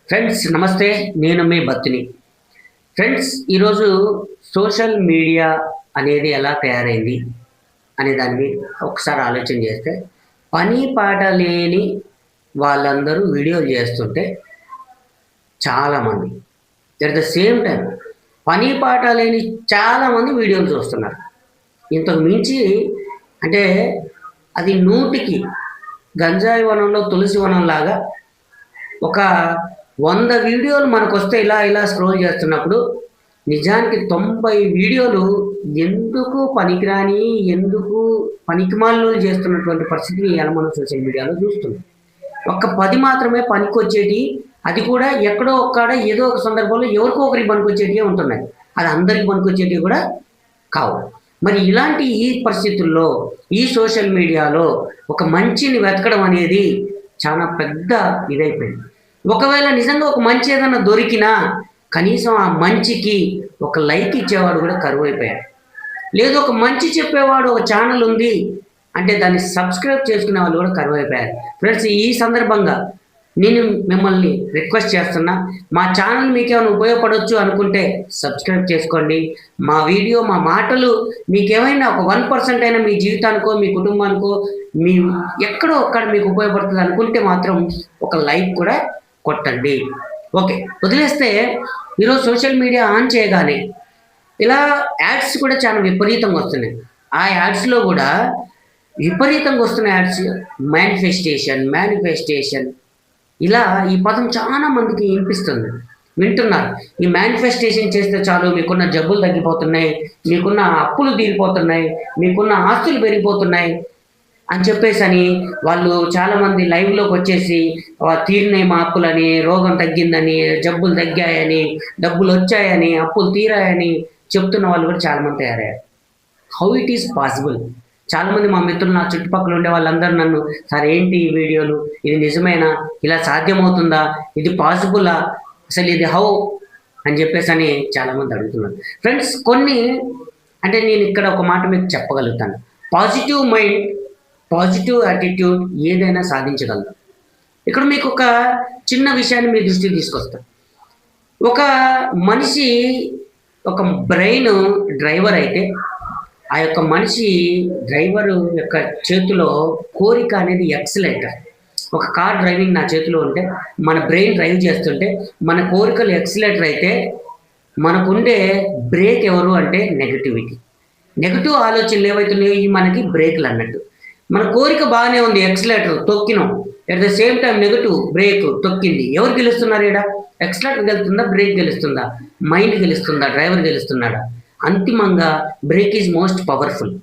Friends నమస్తే, నేను మీ భక్తిని. ఫ్రెండ్స్, ఈరోజు సోషల్ మీడియా అనేది ఎలా తయారైంది అనే దాన్ని ఒకసారి ఆలోచన చేస్తే, పని పాట లేని వాళ్ళందరూ వీడియోలు చేస్తుంటే చాలామంది ఎట్ ద సేమ్ టైం పని పాట లేని చాలామంది వీడియోలు చూస్తున్నారు. ఇంతకు మించి అంటే అది నూటికి గంజాయి వనంలో తులసి వనం లాగా ఒక 100 వీడియోలు మనకొస్తే ఇలా ఇలా స్క్రోల్ చేస్తున్నప్పుడు నిజానికి 90 వీడియోలు ఎందుకు పనికిరాని, ఎందుకు పనికిమాలినోళ్ళు చేస్తున్నటువంటి పరిస్థితిని ఇలా మనం సోషల్ మీడియాలో చూస్తున్నాం. ఒక్క 10 మాత్రమే పనికొచ్చేటి, అది కూడా ఎక్కడో ఒక్కడ ఏదో ఒక సందర్భంలో ఎవరికో ఒకరికి పనికొచ్చేటివే ఉంటున్నాయి. అది అందరికి పనికొచ్చేటివి కూడా కావు. మరి ఇలాంటి ఈ పరిస్థితుల్లో ఈ సోషల్ మీడియాలో ఒక మంచిని వెతకడం అనేది చాలా పెద్ద ఇదైపోయింది. ఒకవేళ నిజంగా ఒక మంచి ఏదైనా దొరికినా కనీసం ఆ మంచికి ఒక లైక్ ఇచ్చేవాడు కూడా కరువైపోయాడు. లేదు ఒక మంచి చెప్పేవాడు ఒక ఛానల్ ఉంది అంటే దాన్ని సబ్స్క్రైబ్ చేసుకునే వాళ్ళు కూడా కరువైపోయారు. ఫ్రెండ్స్, ఈ సందర్భంగా నేను మిమ్మల్ని రిక్వెస్ట్ చేస్తున్నా, మా ఛానల్ మీకేమైనా ఉపయోగపడవచ్చు అనుకుంటే సబ్స్క్రైబ్ చేసుకోండి. మా వీడియో, మా మాటలు మీకేమైనా ఒక 1% అయినా మీ జీవితానికో, మీ కుటుంబానికో, మీ ఎక్కడో ఒక్కడ మీకు ఉపయోగపడుతుంది అనుకుంటే మాత్రం ఒక లైక్ కూడా కొట్టండి. ఓకే, వదిలేస్తే ఈరోజు సోషల్ మీడియా ఆన్ చేయగానే ఇలా యాడ్స్ కూడా చాలా విపరీతంగా వస్తున్నాయి. ఆ యాడ్స్లో కూడా విపరీతంగా వస్తున్న యాడ్స్ మేనిఫెస్టేషన్ ఇలా ఈ పదం చాలా మందికి వినిపిస్తుంది, వింటున్నారు. ఈ మేనిఫెస్టేషన్ చేస్తే చాలు మీకున్న జబ్బులు తగ్గిపోతున్నాయి, మీకున్న అప్పులు తీరిపోతున్నాయి, మీకున్న ఆస్తులు పెరిగిపోతున్నాయి అని చెప్పేసి వాళ్ళు చాలామంది లైవ్లోకి వచ్చేసి తీరినాయి మా అప్పులని, రోగం తగ్గిందని, జబ్బులు తగ్గాయని, డబ్బులు వచ్చాయని, అప్పులు తీరాయని చెప్తున్న వాళ్ళు కూడా చాలామంది తయారయ్యారు. How it is possible? చాలామంది మా మిత్రులు, నా చుట్టుపక్కల ఉండే వాళ్ళందరూ నన్ను, సార్ ఏంటి ఈ వీడియోలు, ఇది నిజమేనా, ఇలా సాధ్యమవుతుందా, ఇది పాసిబులా, అసలు ఇది హౌ అని చెప్పేసి చాలామంది అడుగుతున్నారు. ఫ్రెండ్స్, కొన్ని అంటే నేను ఇక్కడ ఒక మాట మీకు చెప్పగలుగుతాను. పాజిటివ్ మైండ్, పాజిటివ్ యాటిట్యూడ్ ఏదైనా సాధించగలదు. ఇక్కడ మీకు ఒక చిన్న విషయాన్ని మీ దృష్టికి తీసుకొస్తాను. ఒక మనిషి ఒక బ్రెయిన్ డ్రైవర్ అయితే ఆ యొక్క మనిషి డ్రైవర్ యొక్క చేతిలో కోరిక అనేది ఎక్సలేటర్. ఒక కార్ డ్రైవింగ్ నా చేతిలో ఉంటే, మన బ్రెయిన్ డ్రైవ్ చేస్తుంటే మన కోరికలు ఎక్సలేటర్ అయితే, మనకుండే బ్రేక్ ఎవరు అంటే నెగటివిటీ. నెగటివ్ ఆలోచనలు ఏవైతున్నాయో ఇవి మనకి బ్రేక్లు అన్నట్టు. మన కోరిక బాగానే ఉంది, ఎక్సలేటర్ తొక్కినాం, at the same time negative brake తొక్కింది. ఎవరు గెలుస్తున్నారు ఇక్కడ? ఎక్సలేటర్ గెలుస్తుందా, బ్రేక్ గెలుస్తుందా, మైండ్ గెలుస్తుందా, డ్రైవర్ గెలుస్తున్నాడా? అంతిమంగా బ్రేక్ ఈజ్ మోస్ట్ పవర్ఫుల్.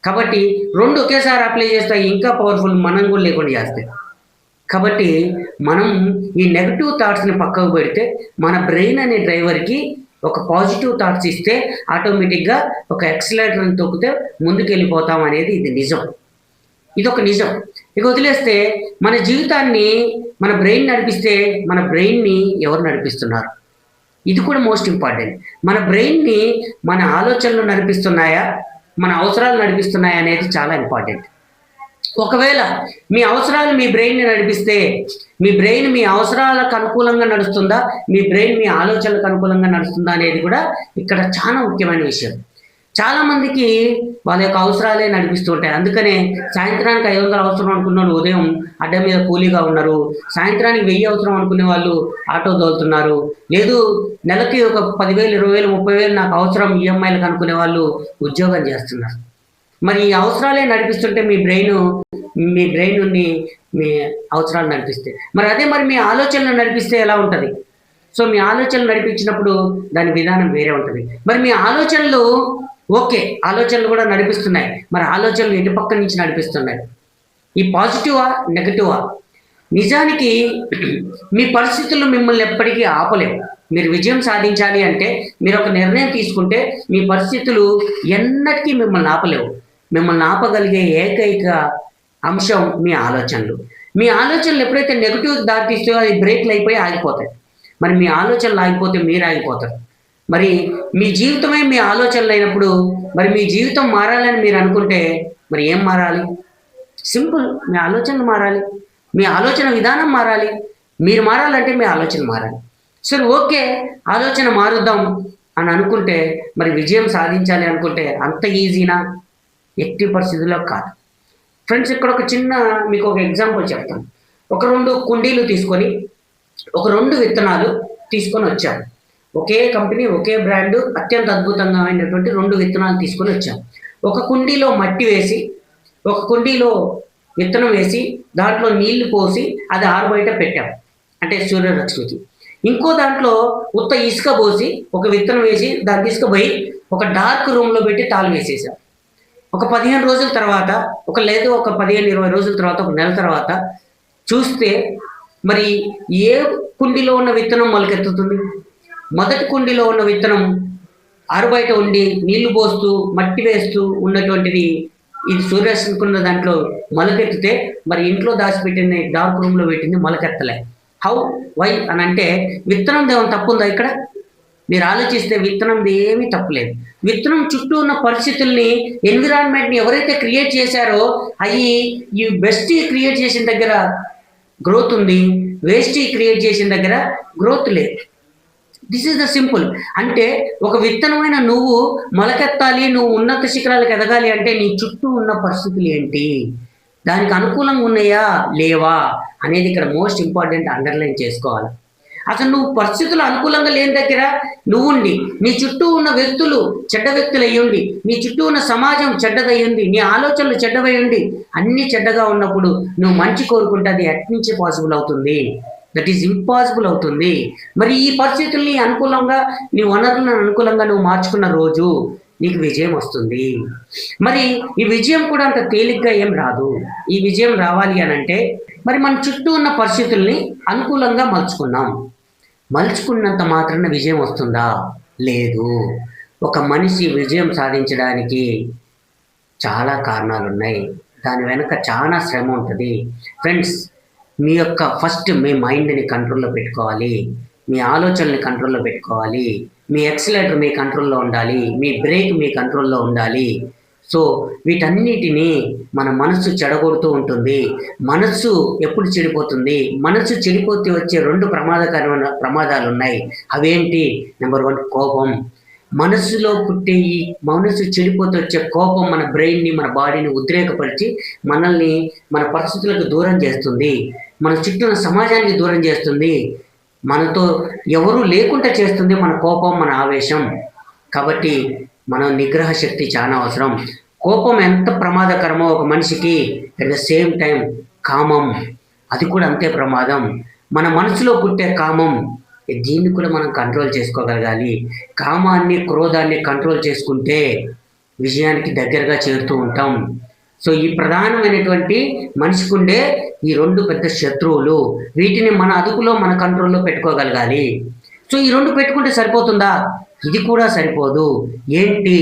కాబట్టి రెండు ఒకేసారి అప్లై చేస్తాయి, ఇంకా పవర్ఫుల్ మనం కూడా లేకుండా చేస్తాయి. కాబట్టి మనం ఈ నెగటివ్ థాట్స్ని పక్కకు పెడితే మన బ్రెయిన్ అనే డ్రైవర్కి ఒక పాజిటివ్ థాట్స్ ఇస్తే ఆటోమేటిక్గా ఒక ఎక్సలేటర్ని తొక్కితే ముందుకు వెళ్ళిపోతాం అనేది ఇది నిజం. ఇదొక నిజం. ఇక వదిలేస్తే మన జీవితాన్ని మన బ్రెయిన్ నడిపిస్తే మన బ్రెయిన్ని ఎవరు నడిపిస్తున్నారు? ఇది కూడా మోస్ట్ ఇంపార్టెంట్. మన బ్రెయిన్ని మన ఆలోచనలు నడిపిస్తున్నాయా, మన అవసరాలు నడిపిస్తున్నాయా అనేది చాలా ఇంపార్టెంట్. ఒకవేళ మీ అవసరాలు మీ బ్రెయిన్ని నడిపిస్తే, మీ బ్రెయిన్ మీ అవసరాలకు అనుకూలంగా నడుస్తుందా, మీ బ్రెయిన్ మీ ఆలోచనలకు అనుకూలంగా నడుస్తుందా అనేది కూడా ఇక్కడ చాలా ముఖ్యమైన విషయం. చాలామందికి వాళ్ళ యొక్క అవసరాలే నడిపిస్తూ ఉంటాయి. అందుకనే సాయంత్రానికి 500 అవసరం అనుకున్న వాళ్ళు ఉదయం అడ్డ మీద కూలీగా ఉన్నారు, సాయంత్రానికి 1000 అవసరం అనుకునే వాళ్ళు ఆటో తోలుతున్నారు, లేదు నెలకి ఒక 10,000, 20,000, 30,000 నాకు అవసరం ఈఎంఐలకు అనుకునే వాళ్ళు ఉద్యోగం చేస్తున్నారు. మరి ఈ అవసరాలే నడిపిస్తుంటే మీ బ్రెయిన్ని మీ అవసరాలు నడిపిస్తే, మరి అదే మరి మీ ఆలోచనలు నడిపిస్తే ఎలా ఉంటుంది? సో మీ ఆలోచనలు నడిపించినప్పుడు దాని విధానం వేరే ఉంటుంది. మరి మీ ఆలోచనలు ఓకే, ఆలోచనలు కూడా నడిపిస్తున్నాయి, మరి ఆలోచనలు ఎటు పక్క నుంచి నడిపిస్తున్నాయి? ఈ పాజిటివా నెగటివా? నిజానికి మీ పరిస్థితులు మిమ్మల్ని ఎప్పటికీ ఆపలేవు. మీరు విజయం సాధించాలి అంటే మీరు ఒక నిర్ణయం తీసుకుంటే మీ పరిస్థితులు ఎన్నటికీ మిమ్మల్ని ఆపలేవు. మిమ్మల్ని ఆపగలిగే ఏకైక అంశం మీ ఆలోచనలు. మీ ఆలోచనలు ఎప్పుడైతే నెగటివ్ దారితీస్తాయో అది బ్రేక్లు అయిపోయి ఆగిపోతాయి. మరి మీ ఆలోచనలు ఆగిపోతే మీరు ఆగిపోతారు. మరి మీ జీవితమే మీ ఆలోచనలు అయినప్పుడు మరి మీ జీవితం మారాలని మీరు అనుకుంటే మరి ఏం మారాలి? సింపుల్, మీ ఆలోచనలు మారాలి, మీ ఆలోచన విధానం మారాలి, మీరు మారాలంటే మీ ఆలోచన మారాలి. సరే ఓకే, ఆలోచన మారుద్దాం అని అనుకుంటే మరి విజయం సాధించాలి అనుకుంటే అంత ఈజీనా? ఎట్టి పరిస్థితుల్లో కాదు. ఫ్రెండ్స్, ఇక్కడ ఒక చిన్న మీకు ఒక ఎగ్జాంపుల్ చెప్తాను. ఒక 2 కుండీలు తీసుకొని ఒక 2 విత్తనాలు తీసుకొని వచ్చాము. ఒకే కంపెనీ, ఒకే బ్రాండ్, అత్యంత అద్భుతంగా అయినటువంటి 2 విత్తనాలు తీసుకొని వచ్చాము. ఒక కుండీలో మట్టి వేసి, ఒక కుండీలో విత్తనం వేసి, దాంట్లో నీళ్లు పోసి అది ఆరుబయట పెట్టాము, అంటే సూర్యరశ్మికి. ఇంకో దాంట్లో ఉత్త ఇసుక పోసి ఒక విత్తనం వేసి దాన్ని తీసుకుపోయి ఒక డార్క్ రూమ్లో పెట్టి తాళం వేసేసాం. ఒక 15 రోజుల తర్వాత, లేదు ఒక 15-20 రోజుల తర్వాత, ఒక నెల తర్వాత చూస్తే మరి ఏ కుండీలో ఉన్న విత్తనం మొలకెత్తుతుంది? మొదటి కుండీలో ఉన్న విత్తనం ఆరుబయట ఉండి నీళ్లు పోస్తూ మట్టి వేస్తూ ఉన్నటువంటిది ఇది సూర్యరశ్మికున్న దాంట్లో మొలకెత్తితే, మరి ఇంట్లో దాచిపెట్టింది డార్క్ రూమ్లో పెట్టింది మొలకెత్తలే. హౌ, వై అని అంటే విత్తనం ఏమైనా తప్పు ఉందా ఇక్కడ? మీరు ఆలోచిస్తే విత్తనంది ఏమీ తప్పులేదు. విత్తనం చుట్టూ ఉన్న పరిస్థితుల్ని, ఎన్విరాన్మెంట్ని ఎవరైతే క్రియేట్ చేశారో అవి ఈ బెస్ట్ క్రియేట్ చేసిన దగ్గర గ్రోత్ ఉంది, వేస్ట్ క్రియేట్ చేసిన దగ్గర గ్రోత్ లేదు. This is the simple. అంటే ఒక విత్తనమైన నువ్వు మొలకెత్తాలి, నువ్వు ఉన్నత శిఖరాలకు ఎదగాలి అంటే నీ చుట్టూ ఉన్న పరిస్థితులు ఏంటి, దానికి అనుకూలంగా ఉన్నాయా లేవా అనేది ఇక్కడ మోస్ట్ ఇంపార్టెంట్ అండర్లైన్ చేసుకోవాలి. అసలు నువ్వు పరిస్థితులు అనుకూలంగా లేని దగ్గర నువ్వుండి, నీ చుట్టూ ఉన్న వ్యక్తులు చెడ్డ వ్యక్తులు అయ్యుండి, నీ చుట్టూ ఉన్న సమాజం చెడ్డదయ్యుండి, నీ ఆలోచనలు చెడ్డవయ్యుండి, అన్నీ చెడ్డగా ఉన్నప్పుడు నువ్వు మంచి కోరుకుంటే అది ఎట్నుంచి పాసిబుల్ అవుతుంది? దట్ ఈజ్ ఇంపాసిబుల్ అవుతుంది. మరి ఈ పరిస్థితుల్ని అనుకూలంగా, నీ వనరులను అనుకూలంగా నువ్వు మార్చుకున్న రోజు నీకు విజయం వస్తుంది. మరి ఈ విజయం కూడా అంత తేలిగ్గా ఏం రాదు. ఈ విజయం రావాలి అని అంటే మరి మన చుట్టూ ఉన్న పరిస్థితుల్ని అనుకూలంగా మలుచుకున్నంత మాత్రాన విజయం వస్తుందా? లేదు. ఒక మనిషి విజయం సాధించడానికి చాలా కారణాలు ఉన్నాయి, దాని వెనుక చాలా శ్రమ ఉంటుంది. ఫ్రెండ్స్, మీ యొక్క ఫస్ట్ మీ మైండ్ని కంట్రోల్లో పెట్టుకోవాలి, మీ ఆలోచనల్ని కంట్రోల్లో పెట్టుకోవాలి, మీ ఎక్సిలేటర్ మీ కంట్రోల్లో ఉండాలి, మీ బ్రేక్ మీ కంట్రోల్లో ఉండాలి. సో వీటన్నిటినీ మన మనస్సు చెడగొడుతూ ఉంటుంది. మనస్సు ఎప్పుడు చెడిపోతుంది? మనస్సు చెడిపోతే వచ్చే 2 ప్రమాదకరమైన ప్రమాదాలు ఉన్నాయి. అవేంటి? నెంబర్ 1 కోపం. మనస్సులో పుట్టే ఈ మనస్సు చెడిపోతే వచ్చే కోపం మన బ్రెయిన్ని, మన బాడీని ఉద్రేకపరిచి మనల్ని మన పరిస్థితులకు దూరం చేస్తుంది, మన చుట్టూ ఉన్న సమాజానికి దూరం చేస్తుంది, మనతో ఎవరూ లేకుండా చేస్తుంది మన కోపం, మన ఆవేశం. కాబట్టి మన నిగ్రహ శక్తి చాలా అవసరం. కోపం ఎంత ప్రమాదకరమో ఒక మనిషికి, అట్ ద సేమ్ టైం కామం అది కూడా అంతే ప్రమాదం. మన మనసులో పుట్టే కామం, దీన్ని కూడా మనం కంట్రోల్ చేసుకోగలగాలి. కామాన్ని, క్రోధాన్ని కంట్రోల్ చేసుకుంటే విజయానికి దగ్గరగా చేరుతూ ఉంటాం. సో ఈ ప్రధానమైనటువంటి మనిషికి ఉండే ఈ 2 పెద్ద శత్రువులు, వీటిని మన అదుపులో, మన కంట్రోల్లో పెట్టుకోగలగాలి. సో ఈ 2 పెట్టుకుంటే సరిపోతుందా? ఇది కూడా సరిపోదు. ఏంటి?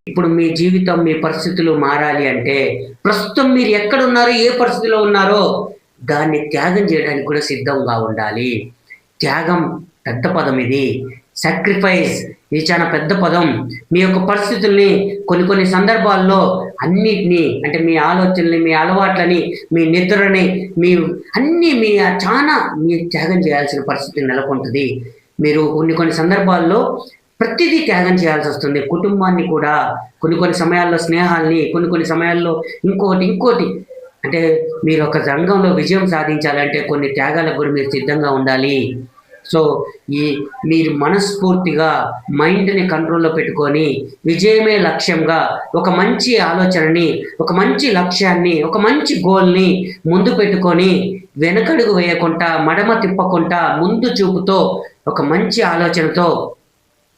ఇప్పుడు మీ జీవితం, మీ పరిస్థితులు మారాలి అంటే ప్రస్తుతం మీరు ఎక్కడున్నారో, ఏ పరిస్థితిలో ఉన్నారో దాన్ని త్యాగం చేయడానికి కూడా సిద్ధంగా ఉండాలి. త్యాగం పెద్ద పదం ఇది. సాక్రిఫైస్ ఇది చాలా పెద్ద పదం. మీ యొక్క పరిస్థితుల్ని కొన్ని సందర్భాల్లో అన్నిటినీ, అంటే మీ ఆలోచనల్ని, మీ అలవాట్లని, మీ నిద్రని, మీ అన్నీ మీ త్యాగం చేయాల్సిన పరిస్థితి నెలకొంటుంది. మీరు కొన్ని సందర్భాల్లో ప్రతిదీ త్యాగం చేయాల్సి వస్తుంది. కుటుంబాన్ని కూడా, కొన్ని సమయాల్లో స్నేహాల్ని, కొన్ని సమయాల్లో ఇంకోటి. అంటే మీరు ఒక రంగంలో విజయం సాధించాలంటే కొన్ని త్యాగాలకు కూడా మీరు సిద్ధంగా ఉండాలి. సో మీరు మనస్ఫూర్తిగా మైండ్ని కంట్రోల్లో పెట్టుకొని విజయమే లక్ష్యంగా ఒక మంచి ఆలోచనని, ఒక మంచి లక్ష్యాన్ని, ఒక మంచి గోల్ని ముందు పెట్టుకొని వెనకడుగు వేయకుండా, మడమ తిప్పకుండా, ముందు చూపుతో, ఒక మంచి ఆలోచనతో,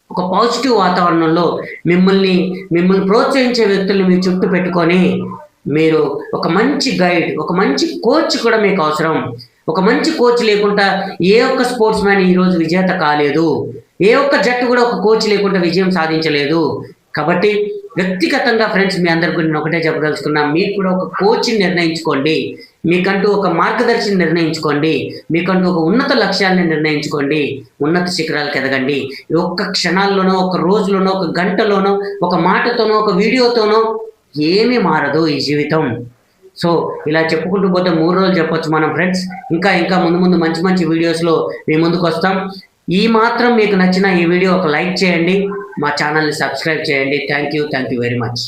ఒక పాజిటివ్ వాతావరణంలో మిమ్మల్ని ప్రోత్సహించే వ్యక్తుల్ని మీ చుట్టూ పెట్టుకొని మీరు ఒక మంచి గైడ్, ఒక మంచి కోచ్ కూడా మీకు అవసరం. ఒక మంచి కోచ్ లేకుండా ఏ ఒక్క స్పోర్ట్స్ మ్యాన్ ఈరోజు విజేత కాలేదు. ఏ ఒక్క జట్టు కూడా ఒక కోచ్ లేకుండా విజయం సాధించలేదు. కాబట్టి వ్యక్తిగతంగా ఫ్రెండ్స్, మీ అందరికీ నేను ఒకటే చెప్పదలుచుకున్నా, మీకు కూడా ఒక కోచ్ని నిర్ణయించుకోండి, మీకంటూ ఒక మార్గదర్శిని నిర్ణయించుకోండి, మీకంటూ ఒక ఉన్నత లక్ష్యాన్ని నిర్ణయించుకోండి, ఉన్నత శిఖరాలకు ఎదగండి. ఒక్క క్షణాల్లోనో, ఒక రోజులోనో, ఒక గంటలోనో, ఒక మాటతోనో, ఒక వీడియోతోనో ఏమీ మారదు ఈ జీవితం. సో ఇలా చెప్పుకుంటూ పోతే 3 రోజులు చెప్పొచ్చు మనం ఫ్రెండ్స్. ఇంకా ముందు మంచి మంచి వీడియోస్లో మీ ముందుకు వస్తాం. ఈ మాత్రం మీకు నచ్చిన ఈ వీడియో ఒక లైక్ చేయండి, మా ఛానల్ని సబ్స్క్రైబ్ చేయండి. Thank you very much.